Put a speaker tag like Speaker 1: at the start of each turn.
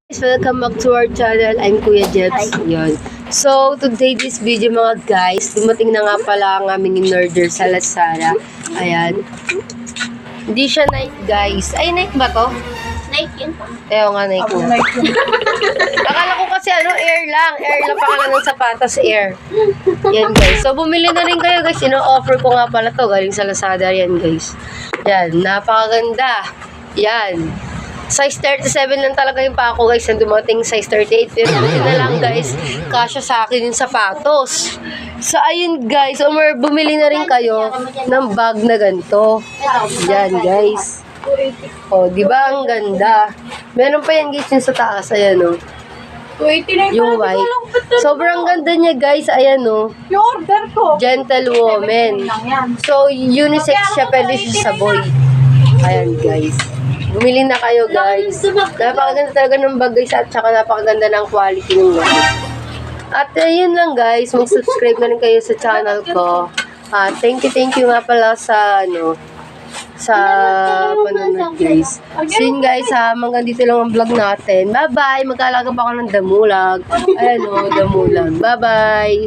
Speaker 1: Welcome back to our channel. I'm Kuya Jeps. Yun. So, today this video mga guys, dumating na nga pala ang aming in-order sa Lazada. Ayan. Hindi siya Nike guys. Ay, Nike ba to?
Speaker 2: Nike yun.
Speaker 1: Ewan nga, Nike na. Akala ko kasi Air lang. Air lang pangalan ng sapatos, Air. Yan guys. So, bumili na rin kayo guys. Ino-offer ko nga pala to. Galing sa Lazada. Yan guys. Yan. Napakaganda. Yan. Size 37 lang talaga yung pako guys. Ang dumating size 38. Pero buti na lang guys. Kasya sa akin yung sapatos. So ayun guys. Bumili na rin kayo ng bag na ganito. Yan guys. O, di ba ang ganda? Meron pa yan guys yung sa taas. Ayan o. Yung white. Sobrang ganda niya guys. Ayan o.
Speaker 2: Yung order ko.
Speaker 1: Gentlewoman. So unisex siya. Pwede siya sa boy. Ayan guys. Bumili na kayo guys. Napakaganda talaga ng bag guys at saka napakaganda ng quality ng bag. At ayun lang guys, mag-subscribe na rin kayo sa channel ko. Thank you nga pala sa sa panonood guys. So yun guys hanggang dito lang ang vlog natin. Bye bye! Mag-aalaga pa ako ng damulag. Ayan o, damulag. Bye bye!